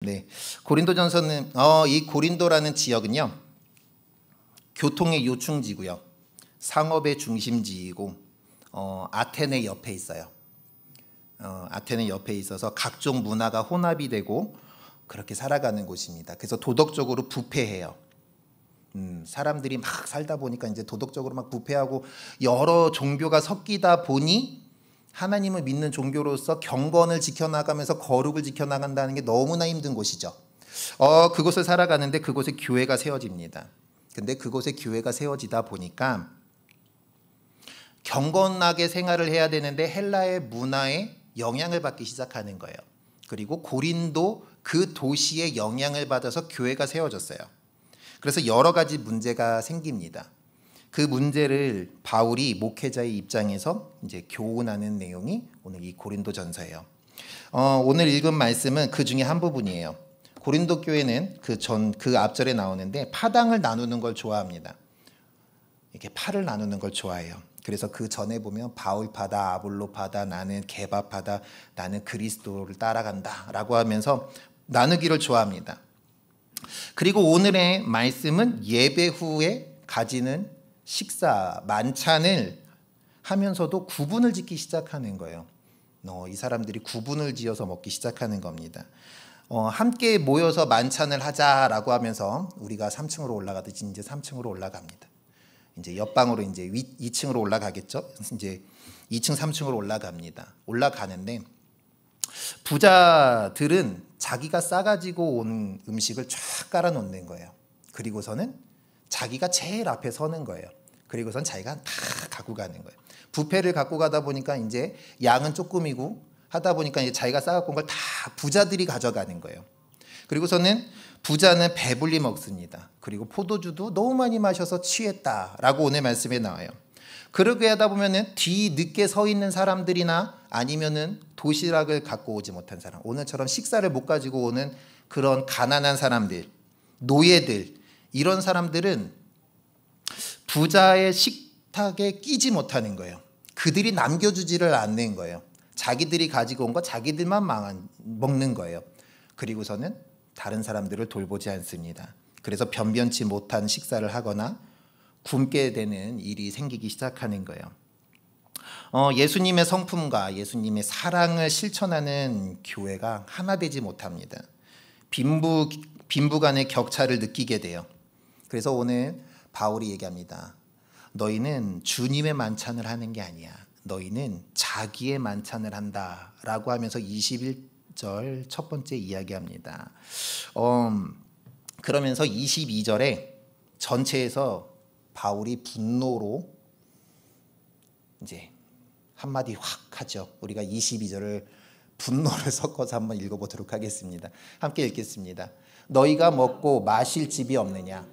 네, 고린도전서는 이 고린도라는 지역은요, 교통의 요충지고요, 상업의 중심지이고 아테네 옆에 있어요. 아테네 옆에 있어서 각종 문화가 혼합이 되고 그렇게 살아가는 곳입니다. 그래서 도덕적으로 부패해요. 사람들이 막 살다 보니까 이제 도덕적으로 막 부패하고 여러 종교가 섞이다 보니 하나님을 믿는 종교로서 경건을 지켜나가면서 거룩을 지켜나간다는 게 너무나 힘든 곳이죠. 그곳을 살아가는데 그곳에 교회가 세워집니다. 근데 그곳에 교회가 세워지다 보니까 경건하게 생활을 해야 되는데 헬라의 문화에 영향을 받기 시작하는 거예요. 그리고 고린도 그 도시의 영향을 받아서 교회가 세워졌어요. 그래서 여러 가지 문제가 생깁니다. 그 문제를 바울이 목회자의 입장에서 이제 교훈하는 내용이 오늘 이 고린도전서예요. 오늘 읽은 말씀은 그 중에 한 부분이에요. 고린도 교회는 그 앞절에 나오는데 파당을 나누는 걸 좋아합니다. 이렇게 파를 나누는 걸 좋아해요. 그래서 그 전에 보면 바울파다, 아볼로파다, 나는 게바파다, 나는 그리스도를 따라간다라고 하면서 나누기를 좋아합니다. 그리고 오늘의 말씀은 예배 후에 가지는 식사, 만찬을 하면서도 구분을 짓기 시작하는 거예요. 이 사람들이 구분을 지어서 먹기 시작하는 겁니다. 함께 모여서 만찬을 하자라고 하면서 우리가 3층으로 올라가듯이 이제 3층으로 올라갑니다. 이제 옆방으로 이제 2층으로 올라가겠죠. 이제 2층, 3층으로 올라갑니다. 올라가는데 부자들은 자기가 싸가지고 온 음식을 쫙 깔아놓는 거예요. 그리고서는 자기가 제일 앞에 서는 거예요. 그리고선 자기가 다 갖고 가는 거예요. 뷔페를 갖고 가다 보니까 이제 양은 조금이고 하다 보니까 이제 자기가 싸갖고 온 걸 다 부자들이 가져가는 거예요. 그리고서는 부자는 배불리 먹습니다. 그리고 포도주도 너무 많이 마셔서 취했다라고 오늘 말씀에 나와요. 그러게 하다 보면은 뒤 늦게 서 있는 사람들이나 아니면은 도시락을 갖고 오지 못한 사람, 오늘처럼 식사를 못 가지고 오는 그런 가난한 사람들, 노예들, 이런 사람들은 부자의 식탁에 끼지 못하는 거예요. 그들이 남겨주지를 않는 거예요. 자기들이 가지고 온 거 자기들만 먹는 거예요. 그리고서는 다른 사람들을 돌보지 않습니다. 그래서 변변치 못한 식사를 하거나 굶게 되는 일이 생기기 시작하는 거예요. 예수님의 성품과 예수님의 사랑을 실천하는 교회가 하나 되지 못합니다. 빈부 간의 격차를 느끼게 돼요. 그래서 오늘 바울이 얘기합니다. 너희는 주님의 만찬을 하는 게 아니야. 너희는 자기의 만찬을 한다라고 하면서 21절 첫 번째 이야기합니다. 그러면서 22절에 전체에서 바울이 분노로 이제 한마디 확 하죠. 우리가 22절을 분노를 섞어서 한번 읽어보도록 하겠습니다. 함께 읽겠습니다. 너희가 먹고 마실 집이 없느냐?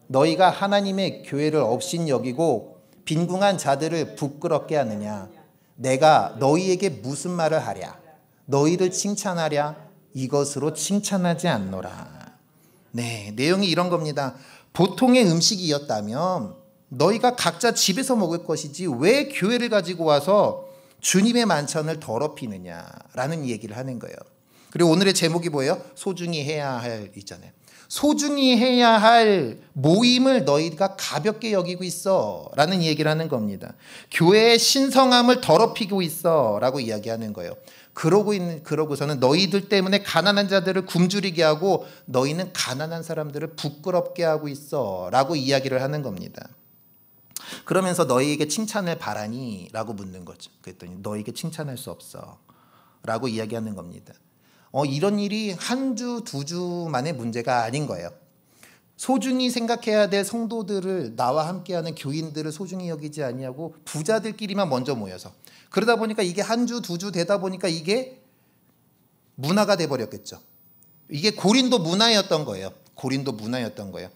너희가 하나님의 교회를 업신여기고 빈궁한 자들을 부끄럽게 하느냐? 내가 너희에게 무슨 말을 하랴? 너희를 칭찬하랴? 이것으로 칭찬하지 않노라. 네, 내용이 이런 겁니다. 보통의 음식이었다면 너희가 각자 집에서 먹을 것이지 왜 교회를 가지고 와서 주님의 만찬을 더럽히느냐라는 얘기를 하는 거예요. 그리고 오늘의 제목이 뭐예요? 소중히 해야 할 있잖아요. 소중히 해야 할 모임을 너희가 가볍게 여기고 있어 라는 얘기를 하는 겁니다. 교회의 신성함을 더럽히고 있어 라고 이야기하는 거예요. 그러고서는 너희들 때문에 가난한 자들을 굶주리게 하고 너희는 가난한 사람들을 부끄럽게 하고 있어 라고 이야기를 하는 겁니다. 그러면서 너희에게 칭찬을 바라니? 라고 묻는 거죠. 그랬더니 너희에게 칭찬할 수 없어 라고 이야기하는 겁니다. 이런 일이 한 주, 두 주만의 문제가 아닌 거예요. 소중히 생각해야 될 성도들을, 나와 함께하는 교인들을 소중히 여기지 아니하고 부자들끼리만 먼저 모여서, 그러다 보니까 이게 한 주, 두 주 되다 보니까 이게 문화가 돼버렸겠죠. 이게 고린도 문화였던 거예요. 고린도 문화였던 거예요.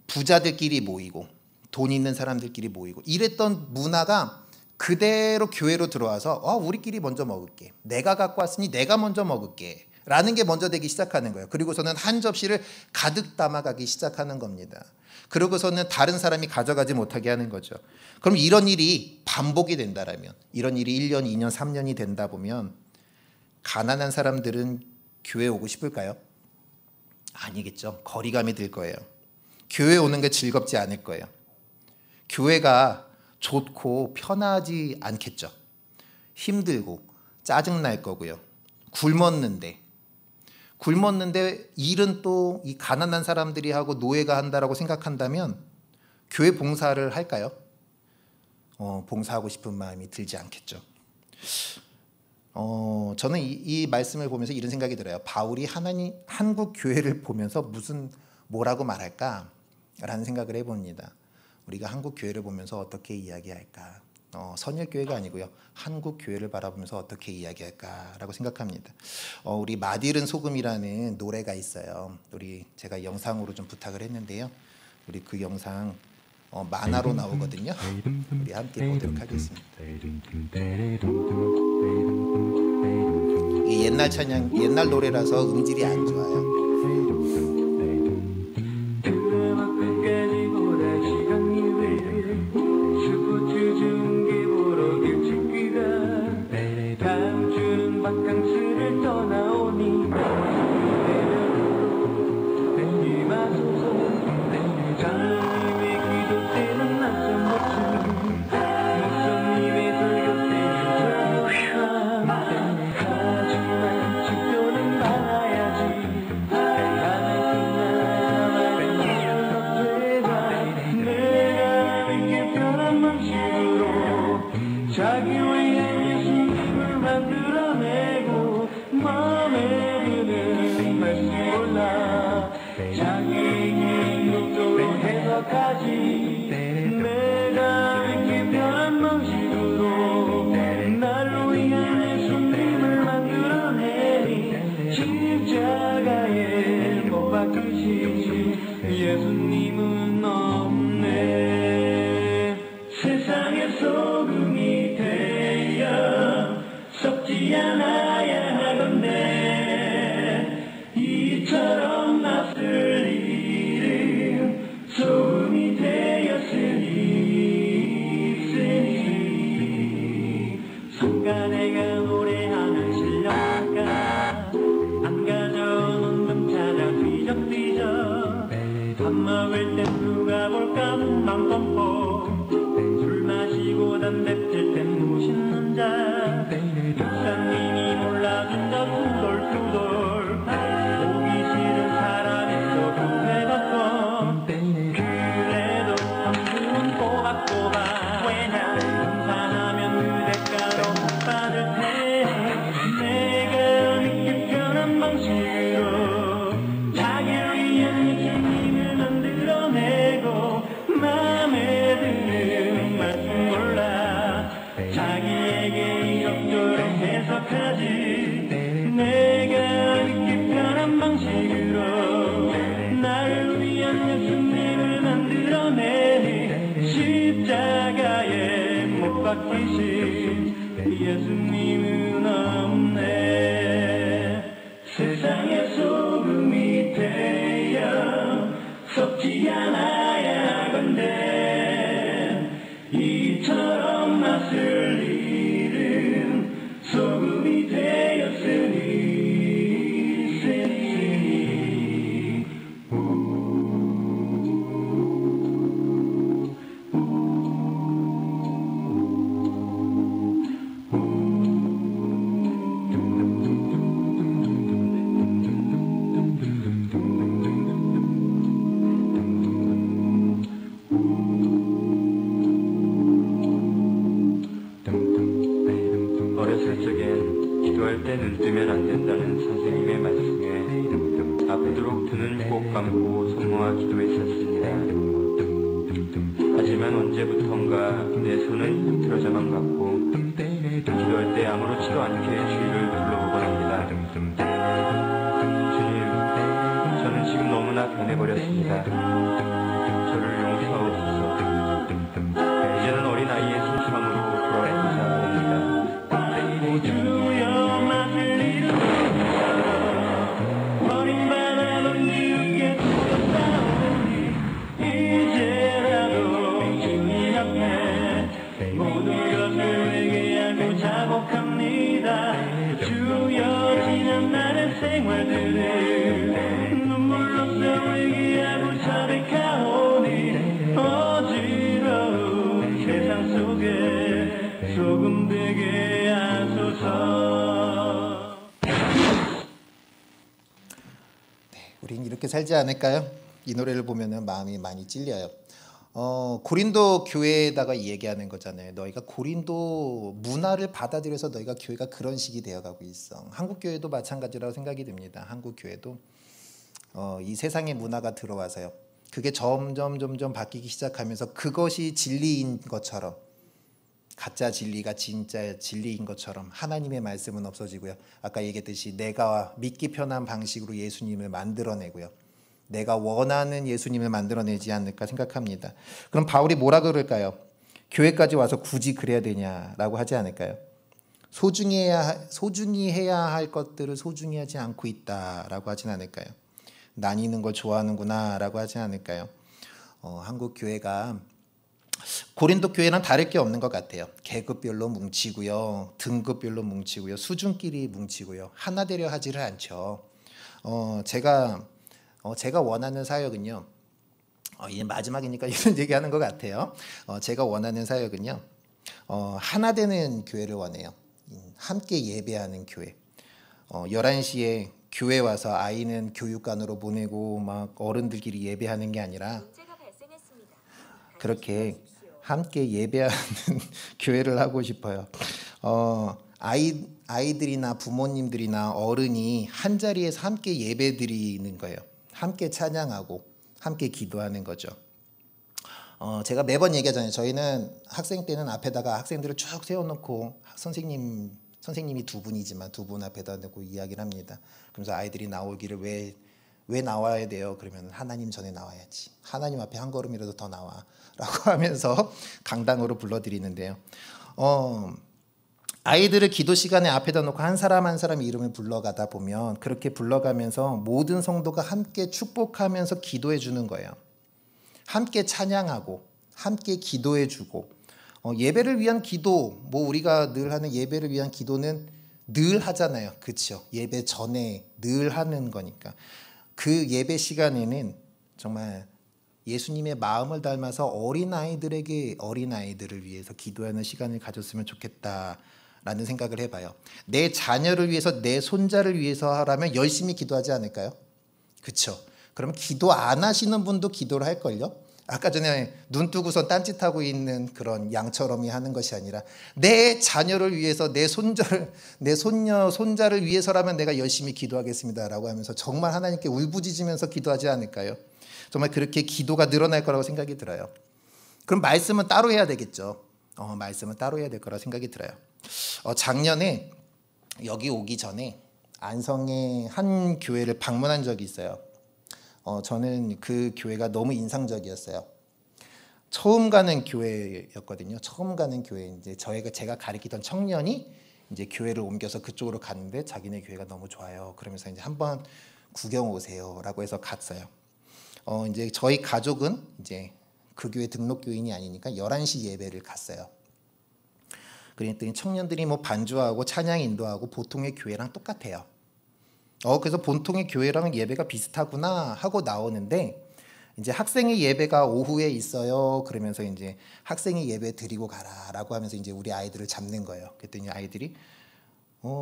부자들끼리 모이고 돈 있는 사람들끼리 모이고 이랬던 문화가 그대로 교회로 들어와서 우리끼리 먼저 먹을게. 내가 갖고 왔으니 내가 먼저 먹을게. 라는 게 먼저 되기 시작하는 거예요. 그리고서는 한 접시를 가득 담아가기 시작하는 겁니다. 그러고서는 다른 사람이 가져가지 못하게 하는 거죠. 그럼 이런 일이 반복이 된다라면, 이런 일이 1년, 2년, 3년이 된다 보면 가난한 사람들은 교회 오고 싶을까요? 아니겠죠. 거리감이 들 거예요. 교회 오는 게 즐겁지 않을 거예요. 교회가 좋고 편하지 않겠죠. 힘들고 짜증날 거고요. 굶었는데 일은 또 이 가난한 사람들이 하고 노예가 한다라고 생각한다면 교회 봉사를 할까요? 봉사하고 싶은 마음이 들지 않겠죠. 저는 이 말씀을 보면서 이런 생각이 들어요. 바울이 한국 교회를 보면서 뭐라고 말할까라는 생각을 해봅니다. 우리가 한국 교회를 보면서 어떻게 이야기할까? 선일교회가 아니고요. 한국 교회를 바라보면서 어떻게 이야기할까라고 생각합니다. 우리 맛있는 소금이라는 노래가 있어요. 제가 영상으로 좀 부탁을 했는데요. 우리 그 영상 만화로 나오거든요. 우리 함께 보도록 하겠습니다. 이 옛날 찬양, 옛날 노래라서 음질이 안 좋아요. 예수님은 없네. 세상의 소금이 되어 썩지 않아야 하건대 이처럼 맛을 잃은 소금이 되었으니 성가대가 노래하는 실력가 안 가져오는 등 찾아 뒤적뒤적 밥 먹을 땐 누가 볼까 눈만 감고 술 마시고 담배 필 땐 무심한 자 목사님이 몰라준다 투덜투덜 보기 싫은 사람에서 구해받고 그래도 한숨은 꼬박꼬박 왜냐 감사하면 그 대가로 못 받을 테 내가 믿기 편한 방식으로 자기를 위한 예수님을 만들어내고 마음에 드는 말씀 몰라 자기에게 이럭저럭 해석하지 내가 믿기 편한 방식으로 나를 위한 예수님을 만들어내니 십자가에 못 박히신 예수님은 없네. 세상의 소금이 되어 썩지 않아야 하건대 이처럼 맛을 잃은 소금이 되었으니 어렸을 적엔 기도할 때 눈 뜨면 안 된다는 선생님의 말씀에 아프도록 두 눈 꼭 감고 손모아 기도했었습니다. 하지만 언제부턴가 내 손은 흐트러져만 갔고 기도할 때 아무렇지도 않게 주위를 둘러보곤 합니다. 주님, 저는 지금 너무나 변해버렸습니다. 저를 용서하옵소서. 이제는 어린아이의 심상으로 돌아가고자 합니다. 주여 맛을 잃으소서 버림받아 던지게 되었사오니 이제라도 주님 앞에 모든 것을 회개하고 자복합니다. 주여 지난 날의 생활 우린 이렇게 살지 않을까요? 이 노래를 보면은 마음이 많이 찔려요. 고린도 교회에다가 얘기하는 거잖아요. 너희가 고린도 문화를 받아들여서 너희가 교회가 그런 식이 되어가고 있어. 한국 교회도 마찬가지라고 생각이 듭니다. 한국 교회도 이 세상의 문화가 들어와서요. 그게 점점 바뀌기 시작하면서 그것이 진리인 것처럼, 가짜 진리가 진짜 진리인 것처럼 하나님의 말씀은 없어지고요. 아까 얘기했듯이 내가 믿기 편한 방식으로 예수님을 만들어내고요. 내가 원하는 예수님을 만들어내지 않을까 생각합니다. 그럼 바울이 뭐라 그럴까요? 교회까지 와서 굳이 그래야 되냐라고 하지 않을까요? 소중히 해야 할 것들을 소중히 하지 않고 있다라고 하진 않을까요? 나뉘는 걸 좋아하는구나라고 하지 않을까요? 한국 교회가 고린도 교회랑 다를 게 없는 것 같아요. 계급별로 뭉치고요, 등급별로 뭉치고요, 수준끼리 뭉치고요, 하나 되려 하지를 않죠. 제가 원하는 사역은요, 이제 마지막이니까 이런 얘기하는 것 같아요. 제가 원하는 사역은요, 하나 되는 교회를 원해요. 함께 예배하는 교회. 11시에 교회 와서 아이는 교육관으로 보내고 막 어른들끼리 예배하는 게 아니라 그렇게 함께 예배하는 교회를 하고 싶어요. 아이들이나 부모님들이나 어른이 한 자리에서 함께 예배드리는 거예요. 함께 찬양하고 함께 기도하는 거죠. 제가 매번 얘기하잖아요. 저희는 학생 때는 앞에다가 학생들을 쭉 세워놓고 선생님이 두 분이지만 두 분 앞에다 놓고 이야기를 합니다. 그러면서 아이들이 나오기를 왜 나와야 돼요? 그러면 하나님 전에 나와야지. 하나님 앞에 한 걸음이라도 더 나와 라고 하면서 강당으로 불러드리는데요. 아이들을 기도 시간에 앞에다 놓고 한 사람 한 사람 이름을 불러가다 보면 그렇게 불러가면서 모든 성도가 함께 축복하면서 기도해 주는 거예요. 함께 찬양하고 함께 기도해 주고 예배를 위한 기도, 뭐 우리가 늘 하는 예배를 위한 기도는 늘 하잖아요. 그렇죠? 예배 전에 늘 하는 거니까 그 예배 시간에는 정말 예수님의 마음을 닮아서 어린아이들을 위해서 기도하는 시간을 가졌으면 좋겠다라는 생각을 해봐요. 내 자녀를 위해서, 내 손자를 위해서 하라면 열심히 기도하지 않을까요? 그렇죠? 그럼 기도 안 하시는 분도 기도를 할걸요? 아까 전에 눈 뜨고선 딴짓하고 있는 그런 양처럼이 하는 것이 아니라 내 자녀를 위해서, 내 손자를 위해서라면 내가 열심히 기도하겠습니다라고 하면서 정말 하나님께 울부짖으면서 기도하지 않을까요? 정말 그렇게 기도가 늘어날 거라고 생각이 들어요. 그럼 말씀은 따로 해야 되겠죠. 말씀은 따로 해야 될 거라고 생각이 들어요. 작년에 여기 오기 전에 안성의 한 교회를 방문한 적이 있어요. 저는 그 교회가 너무 인상적이었어요. 처음 가는 교회였거든요. 처음 가는 교회. 이제 제가 가르치던 청년이 이제 교회를 옮겨서 그쪽으로 갔는데 자기네 교회가 너무 좋아요. 그러면서 이제 한번 구경 오세요라고 해서 갔어요. 이제 저희 가족은 이제 그 교회 등록 교인이 아니니까 11시 예배를 갔어요. 그랬더니 청년들이 뭐 반주하고 찬양 인도하고 보통의 교회랑 똑같아요. 그래서 보통의 교회랑 예배가 비슷하구나 하고 나오는데 이제 학생의 예배가 오후에 있어요. 그러면서 이제 학생의 예배 드리고 가라라고 하면서 이제 우리 아이들을 잡는 거예요. 그랬더니 아이들이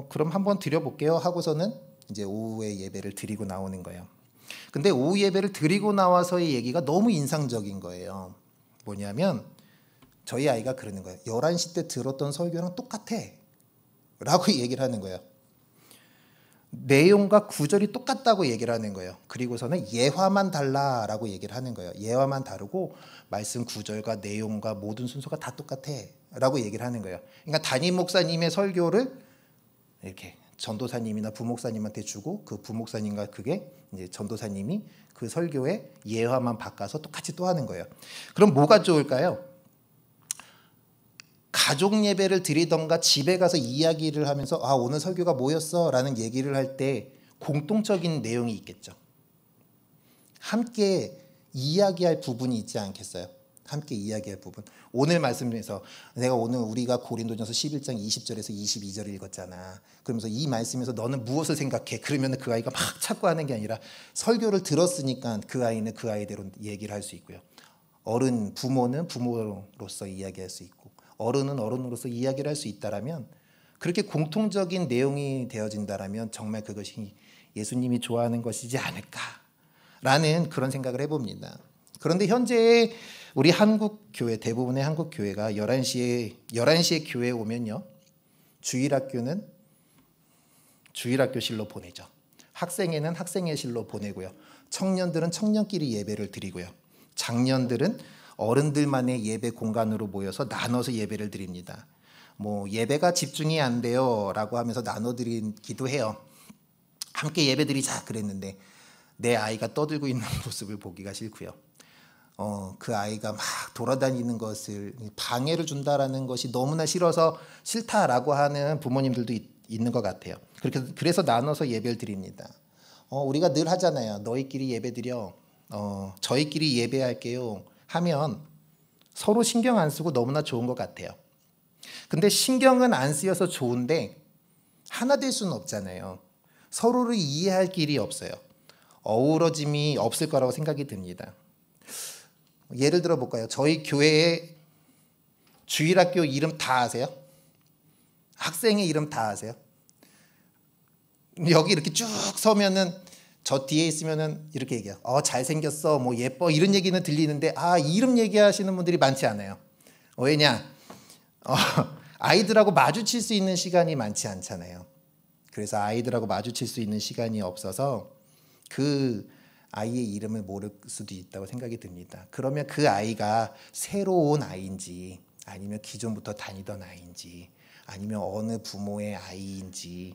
그럼 한번 드려볼게요 하고서는 이제 오후에 예배를 드리고 나오는 거예요. 근데 오후 예배를 드리고 나와서의 얘기가 너무 인상적인 거예요. 뭐냐면 저희 아이가 그러는 거예요. 11시 때 들었던 설교랑 똑같아 라고 얘기를 하는 거예요. 내용과 구절이 똑같다고 얘기를 하는 거예요. 그리고서는 예화만 달라라고 얘기를 하는 거예요. 예화만 다르고 말씀 구절과 내용과 모든 순서가 다 똑같아 라고 얘기를 하는 거예요. 그러니까 담임 목사님의 설교를 이렇게 전도사님이나 부목사님한테 주고 그 부목사님과 그게 이제 전도사님이 그 설교의 예화만 바꿔서 똑같이 또 하는 거예요. 그럼 뭐가 좋을까요? 가족 예배를 드리던가 집에 가서 이야기를 하면서 오늘 설교가 뭐였어? 라는 얘기를 할 때 공통적인 내용이 있겠죠. 함께 이야기할 부분이 있지 않겠어요? 함께 이야기할 부분. 오늘 말씀에서 우리가 고린도전서 11장 20절에서 22절을 읽었잖아. 그러면서 이 말씀에서 너는 무엇을 생각해? 그러면 그 아이가 막 찾고 하는 게 아니라 설교를 들었으니까 그 아이는 그 아이대로 얘기를 할 수 있고요. 부모는 부모로서 이야기할 수 있고 어른은 어른으로서 이야기를 할 수 있다라면 그렇게 공통적인 내용이 되어진다라면 정말 그것이 예수님이 좋아하는 것이지 않을까 라는 그런 생각을 해봅니다. 그런데 현재 우리 한국 교회, 대부분의 한국 교회가 11시에 교회에 오면요, 주일학교는 주일학교실로 보내죠. 학생회는 학생회실로 보내고요. 청년들은 청년끼리 예배를 드리고요. 장년들은 어른들만의 예배 공간으로 모여서 나눠서 예배를 드립니다. 뭐 예배가 집중이 안 돼요 라고 하면서 나눠드리기도 해요. 함께 예배 드리자 그랬는데 내 아이가 떠들고 있는 모습을 보기가 싫고요. 그 아이가 막 돌아다니는 것을 방해를 준다라는 것이 너무나 싫어서 싫다라고 하는 부모님들도 있는 것 같아요. 그래서 나눠서 예배를 드립니다. 우리가 늘 하잖아요. 너희끼리 예배 드려, 저희끼리 예배할게요 하면 서로 신경 안 쓰고 너무나 좋은 것 같아요. 근데 신경은 안 쓰여서 좋은데 하나 될 수는 없잖아요. 서로를 이해할 길이 없어요. 어우러짐이 없을 거라고 생각이 듭니다. 예를 들어 볼까요? 저희 교회의 주일학교 이름 다 아세요? 학생의 이름 다 아세요? 여기 이렇게 쭉 서면은 저 뒤에 있으면은 이렇게 얘기해요. 잘생겼어, 뭐 예뻐 이런 얘기는 들리는데 이름 얘기하시는 분들이 많지 않아요. 왜냐? 아이들하고 마주칠 수 있는 시간이 많지 않잖아요. 그래서 아이들하고 마주칠 수 있는 시간이 없어서 그 아이의 이름을 모를 수도 있다고 생각이 듭니다. 그러면 그 아이가 새로 온 아이인지 아니면 기존부터 다니던 아이인지 아니면 어느 부모의 아이인지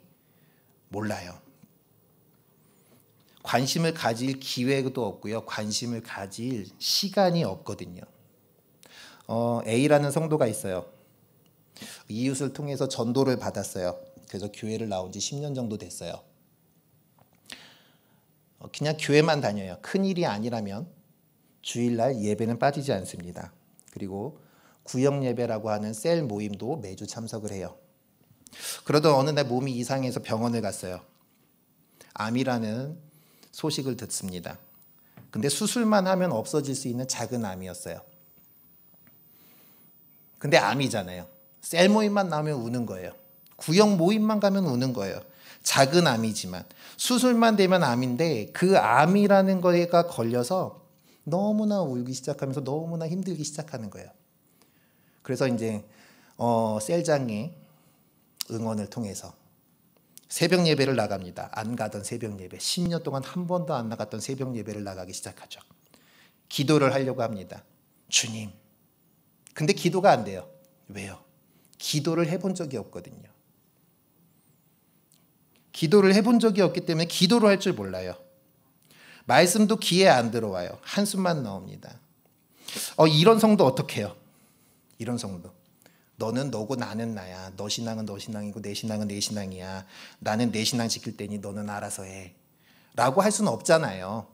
몰라요. 관심을 가질 기회도 없고요. 관심을 가질 시간이 없거든요. A라는 성도가 있어요. 이웃을 통해서 전도를 받았어요. 그래서 교회를 나온 지 10년 정도 됐어요. 그냥 교회만 다녀요. 큰일이 아니라면 주일날 예배는 빠지지 않습니다. 그리고 구역 예배라고 하는 셀 모임도 매주 참석을 해요. 그러던 어느 날 몸이 이상해서 병원을 갔어요. 암이라는 소식을 듣습니다. 근데 수술만 하면 없어질 수 있는 작은 암이었어요. 근데 암이잖아요. 셀 모임만 나오면 우는 거예요. 구역 모임만 가면 우는 거예요. 작은 암이지만 수술만 되면 암인데 그 암이라는 거가 걸려서 너무나 울기 시작하면서 너무나 힘들기 시작하는 거예요. 그래서 이제 셀장의 응원을 통해서 새벽 예배를 나갑니다. 안 가던 새벽 예배, 10년 동안 한 번도 안 나갔던 새벽 예배를 나가기 시작하죠. 기도를 하려고 합니다. 주님. 근데 기도가 안 돼요. 왜요? 기도를 해본 적이 없거든요. 기도를 해본 적이 없기 때문에 기도를 할 줄 몰라요. 말씀도 귀에 안 들어와요. 한숨만 나옵니다. 이런 성도 어떻게 해요? 이런 성도. 너는 너고 나는 나야. 너 신앙은 너 신앙이고 내 신앙은 내 신앙이야. 나는 내 신앙 지킬 테니 너는 알아서 해. 라고 할 수는 없잖아요.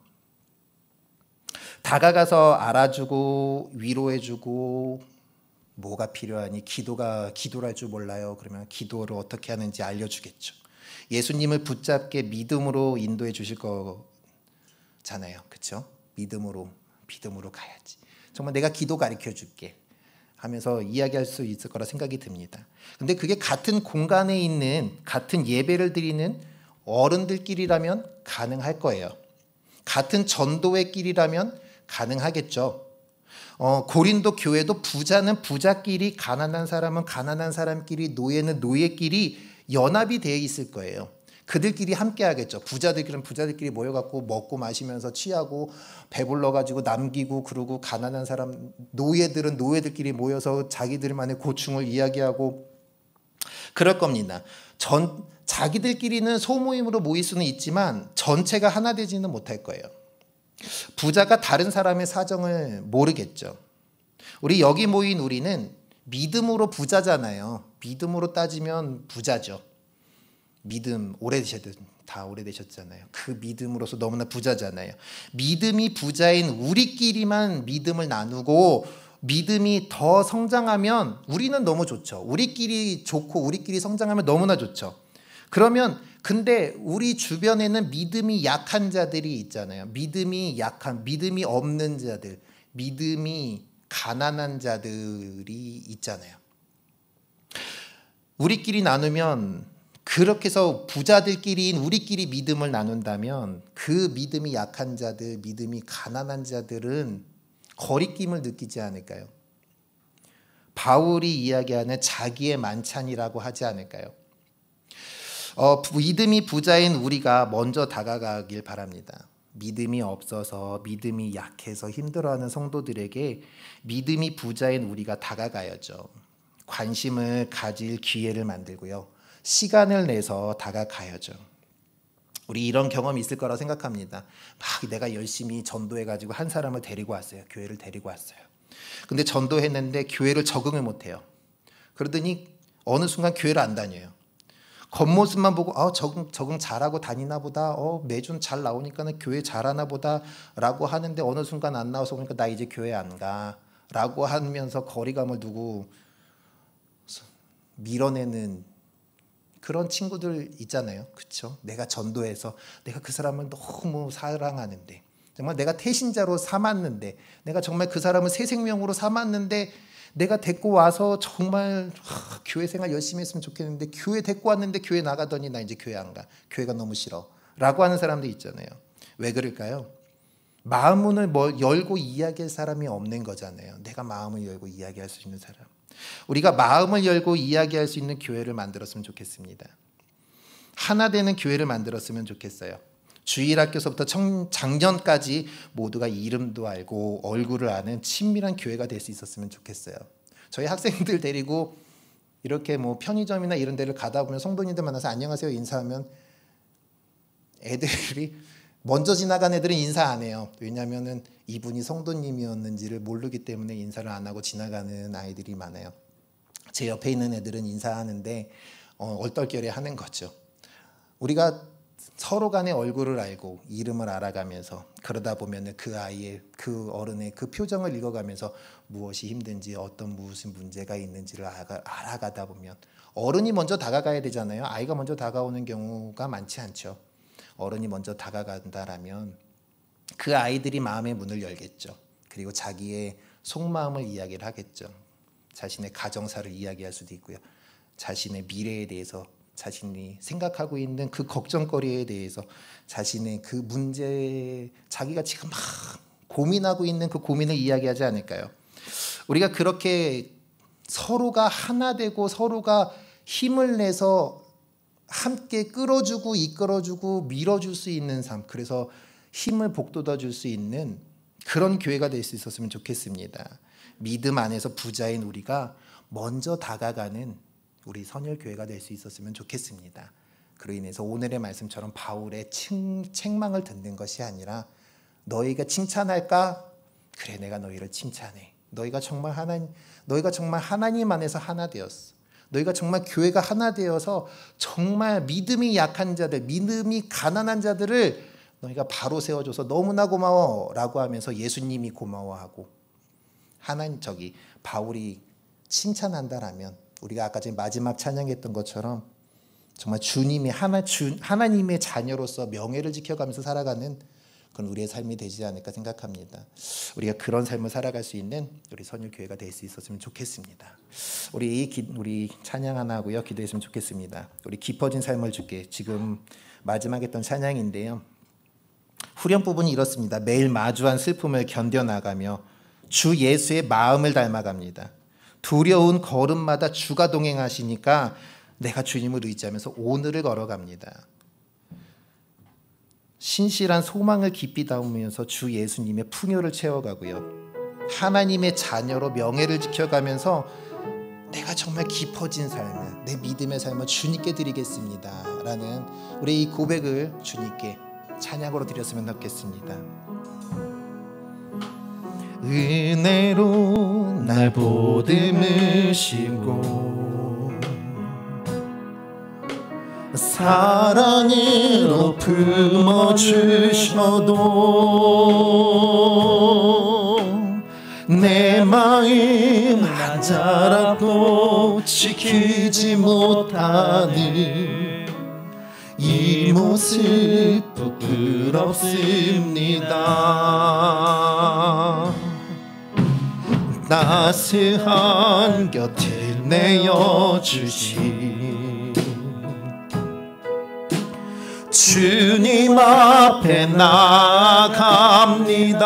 다가가서 알아주고 위로해주고 뭐가 필요하니 기도를 할 줄 몰라요. 그러면 기도를 어떻게 하는지 알려주겠죠. 예수님을 붙잡게 믿음으로 인도해 주실 거잖아요. 그렇죠? 믿음으로 가야지. 정말 내가 기도 가르쳐 줄게 하면서 이야기할 수 있을 거라 생각이 듭니다. 근데 그게 같은 공간에 있는 같은 예배를 드리는 어른들끼리라면 가능할 거예요. 같은 전도회 끼리라면 가능하겠죠. 고린도 교회도 부자는 부자끼리, 가난한 사람은 가난한 사람끼리, 노예는 노예끼리 연합이 되어 있을 거예요. 그들끼리 함께 하겠죠. 부자들끼리는 부자들끼리 모여갖고 먹고 마시면서 취하고 배불러가지고 남기고 그러고, 가난한 사람 노예들은 노예들끼리 모여서 자기들만의 고충을 이야기하고 그럴 겁니다. 자기들끼리는 소모임으로 모일 수는 있지만 전체가 하나 되지는 못할 거예요. 부자가 다른 사람의 사정을 모르겠죠. 우리 여기 모인 우리는 믿음으로 부자잖아요. 믿음으로 따지면 부자죠. 믿음 다 오래되셨잖아요. 그 믿음으로서 너무나 부자잖아요. 믿음이 부자인 우리끼리만 믿음을 나누고 믿음이 더 성장하면 우리는 너무 좋죠. 우리끼리 좋고 우리끼리 성장하면 너무나 좋죠. 그러면 근데 우리 주변에는 믿음이 약한 자들이 있잖아요. 믿음이 없는 자들, 믿음이 가난한 자들이 있잖아요. 우리끼리 나누면 그렇게 해서 부자들끼리인 우리끼리 믿음을 나눈다면 그 믿음이 약한 자들, 믿음이 가난한 자들은 거리낌을 느끼지 않을까요? 바울이 이야기하는 자기의 만찬이라고 하지 않을까요? 믿음이 부자인 우리가 먼저 다가가길 바랍니다. 믿음이 없어서, 믿음이 약해서 힘들어하는 성도들에게 믿음이 부자인 우리가 다가가야죠. 관심을 가질 기회를 만들고요, 시간을 내서 다가가야죠. 우리 이런 경험이 있을 거라고 생각합니다. 막 내가 열심히 전도해가지고 한 사람을 데리고 왔어요. 교회를 데리고 왔어요. 근데 전도했는데 교회를 적응을 못해요. 그러더니 어느 순간 교회를 안 다녀요. 겉모습만 보고 적응 잘하고 다니나 보다, 매주 잘 나오니까는 교회 잘하나 보다 라고 하는데 어느 순간 안 나와서 보니까 나 이제 교회 안 가 라고 하면서 거리감을 두고 밀어내는 그런 친구들 있잖아요. 그렇죠? 내가 전도해서 내가 그 사람을 너무 사랑하는데, 정말 내가 태신자로 삼았는데, 내가 정말 그 사람을 새 생명으로 삼았는데, 내가 데리고 와서 정말 교회 생활 열심히 했으면 좋겠는데 교회 데리고 왔는데 교회 나가더니 나 이제 교회 안 가. 교회가 너무 싫어 라고 하는 사람들 있잖아요. 왜 그럴까요? 마음을 열고 이야기할 사람이 없는 거잖아요. 내가 마음을 열고 이야기할 수 있는 사람. 우리가 마음을 열고 이야기할 수 있는 교회를 만들었으면 좋겠습니다. 하나 되는 교회를 만들었으면 좋겠어요. 주일학교서부터 작년까지 모두가 이름도 알고 얼굴을 아는 친밀한 교회가 될 수 있었으면 좋겠어요. 저희 학생들 데리고 이렇게 편의점이나 이런 데를 가다 보면 성도님들 만나서 안녕하세요 인사하면 애들이 먼저 지나간 애들은 인사 안 해요. 왜냐하면 이분이 성도님이었는지를 모르기 때문에 인사를 안 하고 지나가는 아이들이 많아요. 제 옆에 있는 애들은 인사하는데 얼떨결에 하는 거죠. 우리가 서로 간의 얼굴을 알고 이름을 알아가면서 그러다 보면 그 아이의, 그 어른의 그 표정을 읽어가면서 무엇이 힘든지 무슨 문제가 있는지를 알아가다 보면 어른이 먼저 다가가야 되잖아요. 아이가 먼저 다가오는 경우가 많지 않죠. 어른이 먼저 다가간다라면 그 아이들이 마음의 문을 열겠죠. 그리고 자기의 속마음을 이야기를 하겠죠. 자신의 가정사를 이야기할 수도 있고요. 자신의 미래에 대해서, 자신이 생각하고 있는 그 걱정거리에 대해서, 자신의 그 문제, 자기가 지금 막 고민하고 있는 그 고민을 이야기하지 않을까요? 우리가 그렇게 서로가 하나 되고 서로가 힘을 내서 함께 끌어주고 이끌어주고 밀어줄 수 있는 삶, 그래서 힘을 북돋아줄 수 있는 그런 교회가 될 수 있었으면 좋겠습니다. 믿음 안에서 부자인 우리가 먼저 다가가는 우리 선율교회가 될 수 있었으면 좋겠습니다. 그로 인해서 오늘의 말씀처럼 바울의 책망을 듣는 것이 아니라 너희가 칭찬할까? 그래, 내가 너희를 칭찬해. 너희가 정말 하나님 안에서 하나 되었어. 너희가 정말 교회가 하나 되어서 정말 믿음이 약한 자들, 믿음이 가난한 자들을 너희가 바로 세워줘서 너무나 고마워 라고 하면서 예수님이 고마워하고 바울이 칭찬한다라면 우리가 아까 전에 마지막 찬양했던 것처럼 정말 하나님의 자녀로서 명예를 지켜가면서 살아가는 그건 우리의 삶이 되지 않을까 생각합니다. 우리가 그런 삶을 살아갈 수 있는 우리 선율교회가 될 수 있었으면 좋겠습니다. 우리 찬양 하나 하고요, 기도했으면 좋겠습니다. 우리 깊어진 삶을 주께, 지금 마지막 했던 찬양인데요, 후렴 부분이 이렇습니다. 매일 마주한 슬픔을 견뎌나가며 주 예수의 마음을 닮아갑니다. 두려운 걸음마다 주가 동행하시니까 내가 주님을 의지하면서 오늘을 걸어갑니다. 신실한 소망을 깊이 담으면서 주 예수님의 풍요를 채워가고요, 하나님의 자녀로 명예를 지켜가면서 내가 정말 깊어진 삶을, 내 믿음의 삶을 주님께 드리겠습니다 라는 우리 이 고백을 주님께 찬양으로 드렸으면 좋겠습니다. 은혜로 날 보듬으시고 사랑으로 품어주셔도 내 마음 한 자락도 지키지 못하는 이 모습 부끄럽습니다. 따스한 곁을 내어주신 주님 앞에 나아갑니다.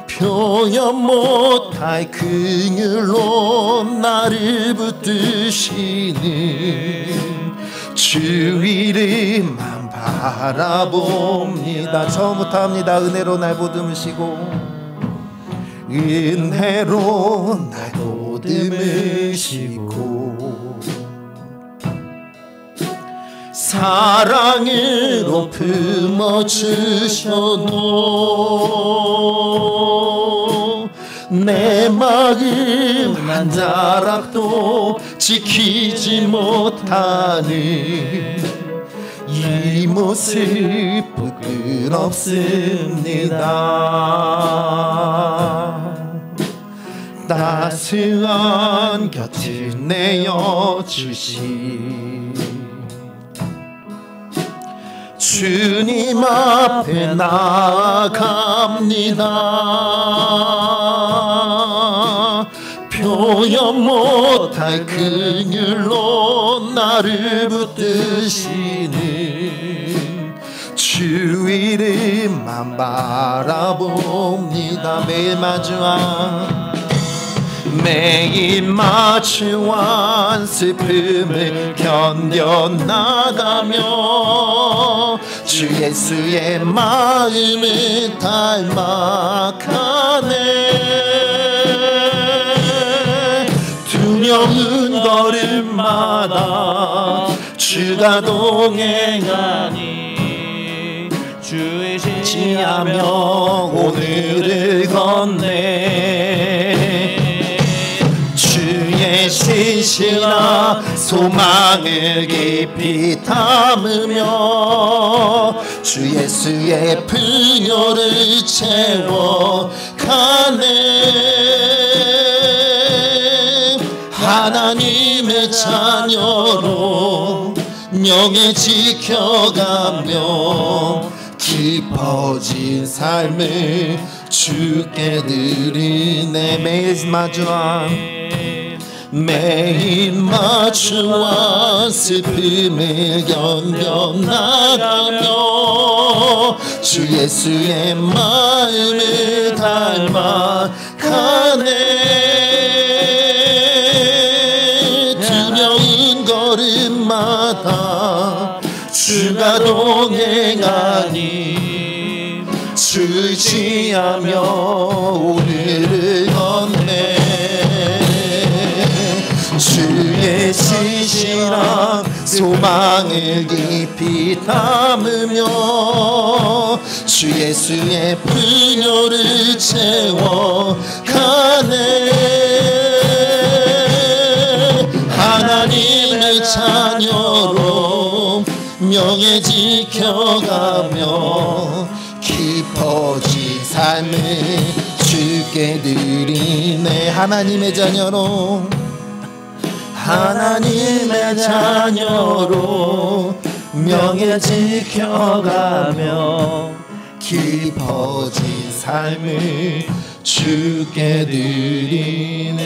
표현 못할 긍휼로 나를 붙드시는 주 이름만 바라봅니다. 처음부터 합니다. 은혜로 날 보듬으시고, 은혜로 날 보듬으시고, 사랑으로 품어주셔도 내 마음 한 자락도 지키지 못하는 이 모습 부끄럽습니다. 따스한 곁을 내어주신 주님 앞에 나아갑니다. 표현 못할 긍휼로 나를 붙드시는 주 이름만 바라봅니다. 매일 마주한 슬픔을 견뎌나가며 주 예수의 마음을 닮아가네. 두려운 걸음마다 주가 동행하니 주의 지하며 오늘을 건네. 주의 신실한 소망을 깊이 담으며 주 예수의 분요를 채워가네. 하나님의 자녀로 명예 지켜가며 깊어진 삶을 주께 드리네. 매일 마주한 슬픔을 견뎌나가며 주 예수의 마음을 닮아가네. 두려운 걸음마다 주가 동행하니 주 지하며 오늘을 건네. 주의 신실한 소망을 깊이 담으며 주 예수의 분요를 채워가네. 하나님의 자녀로 명예 지켜가며 깊어진 삶을 주께 드리네. 하나님의 자녀로 명예 지켜가며 깊어진 삶을 주께 드리네.